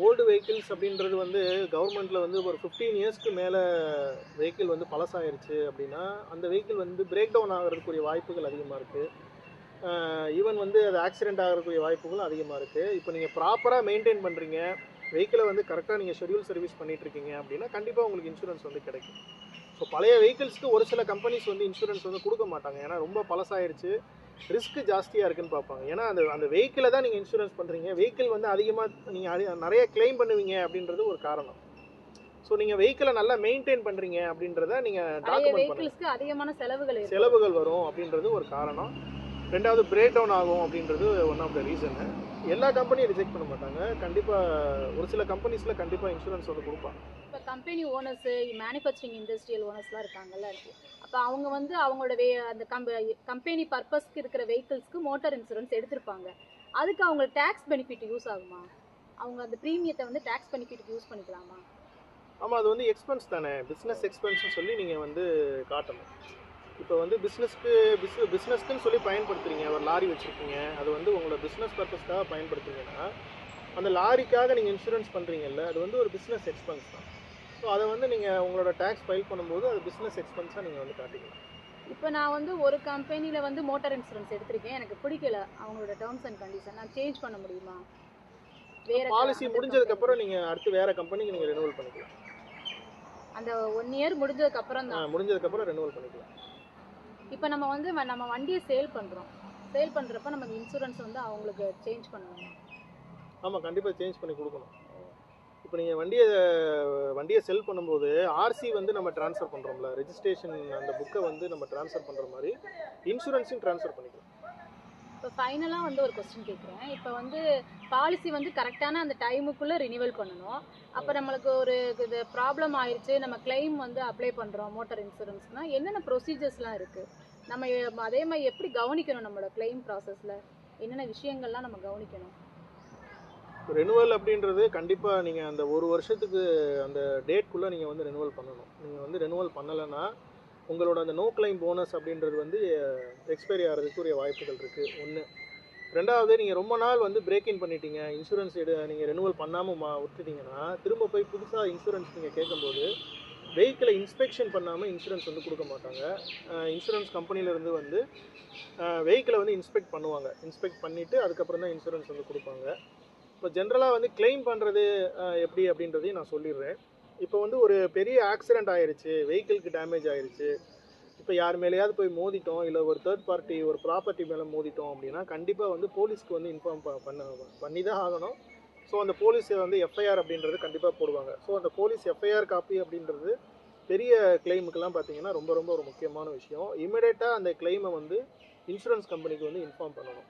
ஓல்டு வெஹிக்கிள்ஸ் அப்படின்றது வந்து கவர்மெண்ட்டில் வந்து ஒரு 15 இயர்ஸ்க்கு மேலே வெஹிக்கிள் வந்து பழசாயிருச்சு அப்படின்னா அந்த வெஹிக்கிள் வந்து பிரேக் டவுன் ஆகிறதுக்குரிய வாய்ப்புகள் அதிகமாக இருக்குது. ஈவன் வந்து அது ஆக்சிடென்ட் ஆகிறதுக்குரிய வாய்ப்புகளும் அதிகமாக இருக்குது. இப்போ நீங்கள் ப்ராப்பராக மெயின்டைன் பண்ணுறீங்க, வெஹிக்கிளை வந்து கரெக்டாக நீங்கள் ஷெட்யூல் சர்வீஸ் பண்ணிகிட்ருக்கீங்க அப்படின்னா கண்டிப்பாக உங்களுக்கு இன்சூரன்ஸ் வந்து கிடைக்கும். ஸோ பழைய வெஹிக்கிள்ஸ்க்கு ஒரு சில கம்பெனிஸ் வந்து இன்சூரன்ஸ் வந்து கொடுக்க மாட்டாங்க, ஏன்னா ரொம்ப பழசாயிருச்சு, ரிஸ்க்கு ஜாஸ்தியாக இருக்குன்னு பார்ப்பாங்க. ஏன்னா அந்த வெஹிக்கிளை தான் நீங்கள் இன்சூரன்ஸ் பண்ணுறீங்க, வெஹிக்கிள் வந்து அதிகமாக நீங்கள் நிறைய கிளைம் பண்ணுவீங்க அப்படின்றது ஒரு காரணம். ஸோ நீங்கள் வெஹிக்கிளை நல்லா மெயின்டைன் பண்ணுறீங்க அப்படின்றத நீங்கள் டாக்குமெண்ட் பண்ணுங்க. அதிகமான செலவுகள் வரும் அப்படின்றது ஒரு காரணம். ரெண்டாவது பிரேக் டவுன் ஆகும் அப்படின்றது ஒன் ஆஃப் த ரீசனு. எல்லா கம்பெனியும் ரிஜெக்ட் பண்ண மாட்டாங்க, கண்டிப்பாக ஒரு சில கம்பெனிஸில் கண்டிப்பாக இன்சூரன்ஸ் வந்து கொடுப்பாங்க. இப்போ கம்பெனி ஓனர்ஸு, மேனுஃபேக்சரிங் இண்டஸ்ட்ரியல் ஓனர்ஸ்லாம் இருக்காங்கல்ல, அப்போ அவங்க வந்து அவங்களோட அந்த கம்பெனி பர்பஸ்க்கு இருக்கிற வெஹிக்கிள்ஸ்க்கு மோட்டார் இன்சூரன்ஸ் எடுத்திருப்பாங்க, அதுக்கு அவங்க டேக்ஸ் பெனிஃபிட் யூஸ் ஆகுமா? அவங்க அந்த ப்ரீமியத்தை வந்து டேக்ஸ் பெனிஃபிட் யூஸ் பண்ணிக்கலாமா? ஆமாம், அது வந்து எக்ஸ்பென்ஸ் தானே, பிஸ்னஸ் எக்ஸ்பென்ஸ்னு சொல்லி நீங்கள் வந்து காட்டணும். இப்போ வந்து பிஸ்னஸ்க்குன்னு சொல்லி பயன்படுத்துகிறீங்க, ஒரு லாரி வச்சுருக்கீங்க, அது வந்து உங்களோட பிஸ்னஸ் பர்பஸ்க்காக பயன்படுத்துறீங்கன்னா அந்த லாரிக்காக நீங்கள் இன்சூரன்ஸ் பண்ணுறீங்கல்ல, அது வந்து ஒரு பிஸ்னஸ் எக்ஸ்பென்ஸ் தான். ஸோ அதை வந்து நீங்கள் உங்களோட டேக்ஸ் ஃபைல் பண்ணும்போது அது பிஸ்னஸ் எக்ஸ்பென்ஸாக நீங்கள் வந்து காட்டிக்கலாம். இப்போ நான் வந்து ஒரு கம்பெனியில் வந்து மோட்டார் இன்சூரன்ஸ் எடுத்திருக்கேன், எனக்கு பிடிக்கல அவங்களோட டேர்ம்ஸ் அண்ட் கண்டிஷன், நான் சேஞ்ச் பண்ண முடியுமா? வேறு பாலிசி முடிஞ்சதுக்கப்புறம் நீங்கள் அடுத்து வேறு கம்பெனிக்கு நீங்கள் ரெனுவல் பண்ணிக்கலாம். அந்த 1 இயர் முடிஞ்சதுக்கப்புறம் தான் முடிஞ்சதுக்கப்புறம் ரெனுவல் பண்ணிக்கலாம். இப்போ நம்ம வந்து நம்ம வண்டியை சேல் பண்ணுறப்ப நம்ம இன்சூரன்ஸ் வந்து அவங்களுக்கு சேஞ்ச் பண்ணணும். ஆமாம், கண்டிப்பாக சேஞ்ச் பண்ணி கொடுக்கணும். இப்போ நீங்கள் வண்டியை செல் பண்ணும்போது ஆர்சி வந்து நம்ம ட்ரான்ஸ்ஃபர் பண்ணுறோம்ல, ரெஜிஸ்ட்ரேஷன் அந்த புக்கை வந்து நம்ம ட்ரான்ஸ்ஃபர் பண்ணுற மாதிரி இன்சூரன்ஸையும் ட்ரான்ஸ்ஃபர் பண்ணிக்கலாம். இப்போ ஃபைனலாக வந்து ஒரு கொஸ்டின் கேட்குறேன். இப்போ வந்து பாலிசி வந்து கரெக்டான அந்த டைமுக்குள்ளே ரினிவல் பண்ணணும். அப்போ நம்மளுக்கு ஒரு இது ப்ராப்ளம் ஆயிடுச்சு, நம்ம கிளைம் வந்து அப்ளை பண்ணுறோம் மோட்டார் இன்சூரன்ஸ்னால் என்னென்ன ப்ரொசீஜர்ஸ்லாம் இருக்குது? நம்ம அதே மாதிரி எப்படி கவனிக்கணும்? நம்மளோட கிளைம் ப்ராசஸில் என்னென்ன விஷயங்கள்லாம் நம்ம கவனிக்கணும்? ரெனுவல் அப்படின்றது கண்டிப்பாக நீங்கள் அந்த ஒரு வருஷத்துக்கு அந்த டேட்குள்ளே நீங்கள் வந்து ரெனுவல் பண்ணணும். நீங்கள் வந்து ரெனுவல் பண்ணலைன்னா உங்களோட அந்த நோ கிளைம் போனஸ் அப்படின்றது வந்து எக்ஸ்பைரி ஆகிறதுக்குரிய வாய்ப்புகள் இருக்குது. ஒன்று. ரெண்டாவது, நீங்கள் ரொம்ப நாள் வந்து பிரேக் இன் பண்ணிட்டீங்க, இன்சூரன்ஸ் நீங்கள் ரெனுவல் பண்ணாமல் விட்டுட்டீங்கன்னா திரும்ப போய் புதுசாக இன்சூரன்ஸ் நீங்கள் கேட்கும்போது வெஹிக்கிளை இன்ஸ்பெக்ஷன் பண்ணாமல் இன்சூரன்ஸ் வந்து கொடுக்க மாட்டாங்க. இன்சூரன்ஸ் கம்பெனிலேருந்து வந்து வெஹிக்கிளை வந்து இன்ஸ்பெக்ட் பண்ணுவாங்க, இன்ஸ்பெக்ட் பண்ணிவிட்டு அதுக்கப்புறம் தான் இன்சூரன்ஸ் வந்து கொடுப்பாங்க. இப்போ ஜென்ரலாக வந்து கிளைம் பண்ணுறது எப்படி அப்படின்றதையும் நான் சொல்லிடுறேன். இப்போ வந்து ஒரு பெரிய ஆக்சிடெண்ட் ஆயிடுச்சு, வெஹிக்கிளுக்கு டேமேஜ் ஆயிடுச்சு, இப்போ யார் மேலேயாவது போய் மோதிட்டோம், இல்லை ஒரு தேர்ட் பார்ட்டி ஒரு ப்ராப்பர்ட்டி மேலே மோதிட்டோம் அப்படின்னா கண்டிப்பாக வந்து போலீஸ்க்கு வந்து இன்ஃபார்ம் பண்ணி தான் ஆகணும். ஸோ அந்த போலீஸ் வந்து எஃப்ஐஆர் அப்படின்றது கண்டிப்பாக போடுவாங்க. ஸோ அந்த போலீஸ் எஃப்ஐஆர் காப்பி அப்படின்றது பெரிய கிளைமுக்கெல்லாம் பார்த்தீங்கன்னா ரொம்ப ரொம்ப ஒரு முக்கியமான விஷயம். இமிடியேட்டாக அந்த கிளைமை வந்து இன்சூரன்ஸ் கம்பெனிக்கு வந்து இன்ஃபார்ம் பண்ணணும்.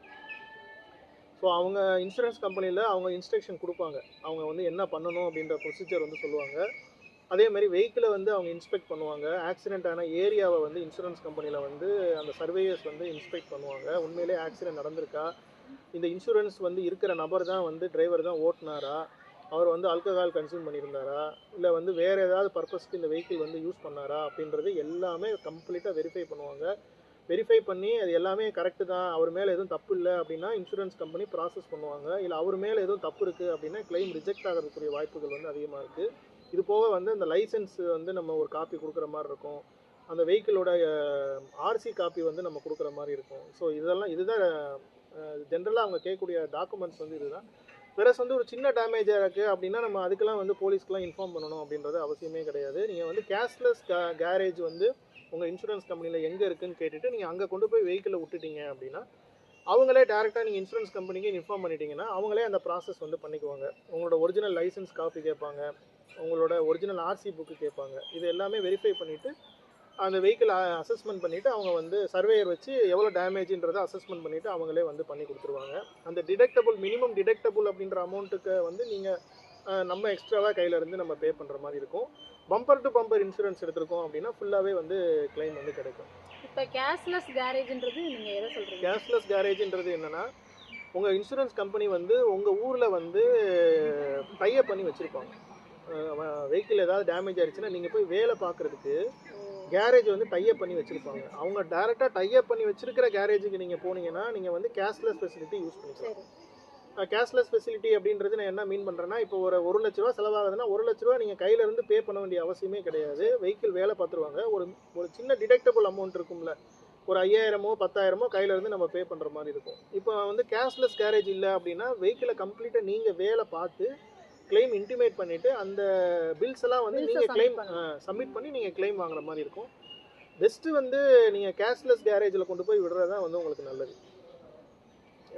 ஸோ அவங்க இன்சூரன்ஸ் கம்பெனியில் அவங்க இன்ஸ்ட்ரக்ஷன் கொடுப்பாங்க. அவங்க வந்து என்ன பண்ணணும் அப்படின்ற ப்ரொசீஜர் வந்து சொல்லுவாங்க. அதே மாதிரி வெஹிக்கிளை வந்து அவங்க இன்ஸ்பெக்ட் பண்ணுவாங்க. ஆக்சிடென்ட் ஆன ஏரியாவை வந்து இன்சூரன்ஸ் கம்பெனியில் வந்து அந்த சர்வேயர்ஸ் வந்து இன்ஸ்பெக்ட் பண்ணுவாங்க. உண்மையிலே ஆக்சிடென்ட் நடந்திருக்கா, இந்த இன்சூரன்ஸ் வந்து இருக்கிற நபர் தான் வந்து டிரைவர் தான் ஓட்டினாரா, அவர் வந்து ஆல்கஹால் கன்சியூம் பண்ணியிருந்தாரா, இல்லை வந்து வேறு ஏதாவது பர்பஸ்க்கு இந்த வெஹிக்கிள் வந்து யூஸ் பண்ணாரா அப்படின்றது எல்லாமே கம்ப்ளீட்டாக வெரிஃபை பண்ணுவாங்க. வெரிஃபை பண்ணி அது எல்லாமே கரெக்டு தான், அவர் மேலே எதுவும் தப்பு இல்லை அப்படின்னா இன்சூரன்ஸ் கம்பெனி ப்ராசஸ் பண்ணுவாங்க. இல்லை அவர் மேலே எதுவும் தப்பு இருக்குது அப்படின்னா கிளைம் ரிஜெக்ட் ஆகிறதுக்குரிய வாய்ப்புகள் வந்து அதிகமாக இருக்குது. இது போக வந்து அந்த லைசன்ஸ் வந்து நம்ம ஒரு காப்பி கொடுக்குற மாதிரி இருக்கும். அந்த வெஹிக்கிளோட ஆர்சி காப்பி வந்து நம்ம கொடுக்குற மாதிரி இருக்கும். ஸோ இதுதான் ஜென்ரலாக அவங்க கேட்கக்கூடிய டாக்குமெண்ட்ஸ் வந்து இதுதான். ப்ளஸ் வந்து ஒரு சின்ன டேமேஜாக இருக்குது அப்படின்னா நம்ம அதுக்கெல்லாம் வந்து போலீஸ்க்கெலாம் இன்ஃபார்ம் பண்ணணும் அப்படின்றது அவசியமே கிடையாது. நீங்கள் வந்து கேஷ்லெஸ் கேரேஜ் வந்து உங்கள் இன்சூரன்ஸ் கம்பெனியில் எங்கே இருக்குதுன்னு கேட்டுட்டு நீங்கள் அங்கே கொண்டு போய் வெஹிக்கிளை விட்டுட்டீங்க அப்படின்னா அவங்களே டேரெக்டாக நீங்கள் இன்சூரன்ஸ் கம்பெனிக்கு இன்ஃபார்ம் பண்ணிட்டீங்கன்னா அவங்களே அந்த ப்ராசஸ் வந்து பண்ணிக்குவாங்க. உங்களோட ஒரிஜினல் லைசன்ஸ் காப்பி கேட்பாங்க, உங்களோட ஒரிஜினல் ஆர்சி புக்கு கேட்பாங்க. இது எல்லாமே வெரிஃபை பண்ணிவிட்டு அந்த வெஹிக்கிள் அசஸ்மெண்ட் பண்ணிவிட்டு அவங்க வந்து சர்வேயர் வச்சு எவ்வளோ டேமேஜ்ன்றதை அசஸ்மெண்ட் பண்ணிவிட்டு அவங்களே வந்து பண்ணி கொடுத்துருவாங்க. அந்த டிடெக்டபுள் மினிமம் டிடெக்டபுள் அப்படின்ற அமௌண்ட்டுக்கு வந்து நீங்கள் நம்ம எக்ஸ்ட்ராவாக கையிலேருந்து நம்ம பே பண்ணுற மாதிரி இருக்கும். பம்பர் டு பம்பர் இன்சூரன்ஸ் எடுத்திருக்கோம் அப்படின்னா ஃபுல்லாகவே வந்து கிளைம் வந்து கிடைக்கும். இப்போ கேஷ்லெஸ் கேரேஜ்ன்றது நீங்கள் எதை சொல்கிறீங்க? கேஷ்லெஸ் கேரேஜ்ன்றது என்னென்னா உங்கள் இன்சூரன்ஸ் கம்பெனி வந்து உங்கள் ஊரில் வந்து டைப் பண்ணி வச்சுருப்பாங்க. வெஹிக்கிள் ஏதாவது டேமேஜ் ஆயிடுச்சுன்னா நீங்கள் போய் வேலை பார்க்குறதுக்கு கேரேஜ் வந்து டைப் பண்ணி வச்சுருப்பாங்க. அவங்க டேரெக்டாக டைப் பண்ணி வச்சுருக்கிற கேரேஜுக்கு நீங்கள் போனீங்கன்னா நீங்கள் வந்து கேஷ்லெஸ் ஃபெசிலிட்டி யூஸ் பண்ணிக்கலாம். கேஷ்லெஸ் ஃபெசிலிட்டி அப்படின்றது நான் என்ன மீன் பண்ணுறேன்னா, இப்போ ஒரு 1 லட்ச ரூபா செலவாகுதுன்னா 1 லட்ச ரூபா நீங்கள் கையிலேருந்து பே பண்ண வேண்டிய அவசியமே கிடையாது. வெஹிக்கிள் வேலை பார்த்துருவாங்க. ஒரு சின்ன டிடெக்டபுள் அமௌண்ட் இருக்கும்ல, ஒரு 5000மோ 10,000மோ கையிலேருந்து நம்ம பே பண்ணுற மாதிரி இருக்கும். இப்போ வந்து கேஷ்லெஸ் கேரேஜ் இல்லை அப்படின்னா வெஹிக்கிளை கம்ப்ளீட்டாக நீங்கள் வேலை பார்த்து கிளைம் இன்டிமேட் பண்ணிவிட்டு அந்த பில்ஸ் எல்லாம் வந்து நீங்கள் கிளைம் சப்மிட் பண்ணி நீங்கள் கிளைம் வாங்குற மாதிரி இருக்கும். பெஸ்ட்டு வந்து நீங்கள் கேஷ்லெஸ் கேரேஜில் கொண்டு போய் விடுறது தான் வந்து உங்களுக்கு நல்லது.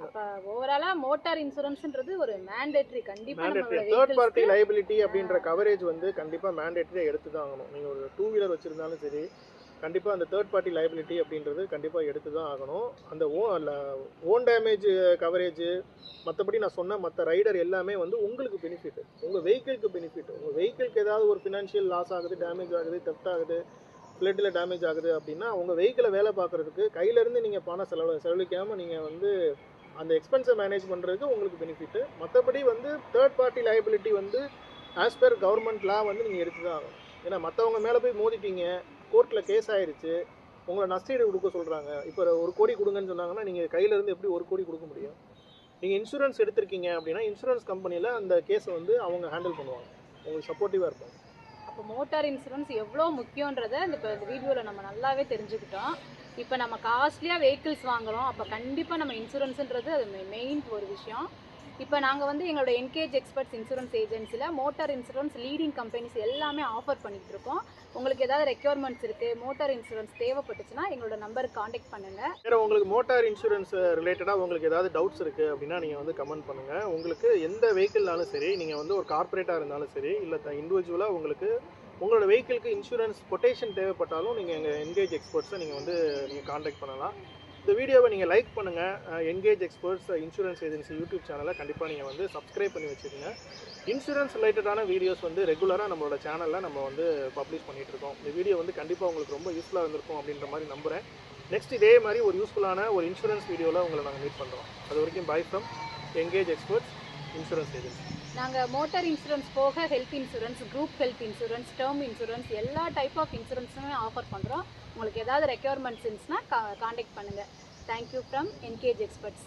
அப்ப ஓவராலா மோட்டார் இன்சூரன்ஸ்ன்றது ஒரு மேண்டேட்டரி. கண்டிப்பா மேண்டேட்டரி தேர்ட் பார்ட்டி லைபிலிட்டி அப்படின்ற கவரேஜ் வந்து கண்டிப்பாக மேண்டேட்டரியாக எடுத்து தான் ஆகணும். நீங்கள் ஒரு 2 வீலர் வச்சுருந்தாலும் சரி கண்டிப்பாக அந்த தேர்ட் பார்ட்டி லைபிலிட்டி அப்படின்றது கண்டிப்பாக எடுத்து தான் ஆகணும். அந்த ஓன் டேமேஜ் கவரேஜ் மற்றபடி நான் சொன்ன மற்ற ரைடர் எல்லாமே வந்து உங்களுக்கு பெனிஃபிட், உங்கள் வெஹிக்கிளுக்கு பெனிஃபிட். உங்கள் வெஹிக்கிளுக்கு ஏதாவது ஒரு ஃபினான்ஷியல் லாஸ் ஆகுது, டேமேஜ் ஆகுது, தெஃப்ட் ஆகுது, ஃப்ளட்டில் டேமேஜ் ஆகுது அப்படின்னா உங்கள் வெஹிக்கிளை வேலை பார்க்குறதுக்கு கையிலேருந்து நீங்கள் பணம் செலவழிக்காமல் நீங்கள் வந்து அந்த எக்ஸ்பென்ஸை மேனேஜ் பண்ணுறதுக்கு உங்களுக்கு பெனிஃபிட்டு. மற்றபடி வந்து தேர்ட் பார்ட்டி லைபிலிட்டி வந்து ஆஸ் பர் கவர்மெண்ட் லா வந்து நீங்கள் எடுத்து தான் ஆகணும். ஏன்னா மற்றவங்க மேலே போய் மோதிட்டீங்க, கோர்ட்டில் கேஸ் ஆயிடுச்சு, உங்களை நஷ்டஈடு கொடுக்க சொல்கிறாங்க. இப்போ 1 கோடி கொடுங்கன்னு சொன்னாங்கன்னா நீங்கள் கையிலேருந்து எப்படி 1 கோடி கொடுக்க முடியும்? நீங்கள் இன்சூரன்ஸ் எடுத்திருக்கீங்க அப்படின்னா இன்சூரன்ஸ் கம்பெனியில் அந்த கேஸை வந்து அவங்க ஹேண்டில் பண்ணுவாங்க, உங்களுக்கு சப்போர்ட்டிவாக இருப்பாங்க. அப்போ மோட்டார் இன்சூரன்ஸ் எவ்வளோ முக்கியன்றதை இந்த வீடியோவில் நம்ம நல்லாவே தெரிஞ்சுக்கிட்டோம். இப்போ நம்ம காஸ்ட்லியாக வெஹிக்கிள்ஸ் வாங்குகிறோம், அப்போ கண்டிப்பாக நம்ம இன்சூரன்ஸுன்றது அது மெயின் ஒரு விஷயம். இப்போ நாங்கள் வந்து எங்களோட என்கேஜ் எக்ஸ்பர்ட்ஸ் இன்சூரன்ஸ் ஏஜென்சியில் மோட்டார் இன்சூரன்ஸ் லீடிங் கம்பெனிஸ் எல்லாமே ஆஃபர் பண்ணிகிட்டு இருக்கோம். உங்களுக்கு ஏதாவது ரெக்யர்மெண்ட்ஸ் இருக்குது, மோட்டார் இன்சூரன்ஸ் தேவைப்பட்டுச்சுன்னா எங்களோட நம்பருக்கு காண்டாக்ட் பண்ணுங்கள். வேறு உங்களுக்கு மோட்டார் இன்சூரன்ஸ் ரிலேட்டடாக உங்களுக்கு ஏதாவது டவுட்ஸ் இருக்குது அப்படின்னா நீங்கள் வந்து கமெண்ட் பண்ணுங்கள். உங்களுக்கு எந்த வெஹிக்கிள்னாலும் சரி, நீங்கள் வந்து ஒரு கார்ப்பரேட்டாக இருந்தாலும் சரி, இல்லை இண்டிவிஜுவலாக உங்களுக்கு உங்களோட வெஹிக்கிளுக்கு இன்சூரன்ஸ் கொட்டேஷன் தேவைப்பட்டாலும் நீங்கள் எங்கள் என்கேஜ் எக்ஸ்பர்ட்ஸை நீங்கள் காண்டாக்ட் பண்ணலாம். இந்த வீடியோவை நீங்கள் லைக் பண்ணுங்கள். Engage experts insurance agency YouTube சேனலை கண்டிப்பாக நீங்கள் வந்து சப்ஸ்கிரைப் பண்ணி வச்சுக்கோங்க. இன்சூரன்ஸ் ரிலேட்டடான வீடியோஸ் வந்து ரெகுலராக நம்மளோட சேனலில் நம்ம வந்து பப்ளிஷ் பண்ணிகிட்ருக்கோம். இந்த வீடியோ வந்து கண்டிப்பாக உங்களுக்கு ரொம்ப யூஸ்ஃபுல்லாக இருந்திருக்கும் அப்படின்ற மாதிரி நம்புகிறேன். நெக்ஸ்ட் இதே மாதிரி ஒரு யூஸ்ஃபுல்லான ஒரு இன்சூரன்ஸ் வீடியோவில் உங்களை நாங்கள் மீட் பண்ணுறோம். அது வரைக்கும் by from engage experts insurance agency. நாங்கள் மோட்டார் இன்சூரன்ஸ் போக health insurance, group health insurance, term insurance எல்லா டைப் ஆஃப் இன்சூரன்ஸுமே ஆஃபர் பண்ணுறோம். உங்களுக்கு ஏதாவது ரெக்யர்மெண்ட்ஸ் இருந்துச்சுன்னா காண்டாக்ட் பண்ணுங்கள். Thank you from engage experts.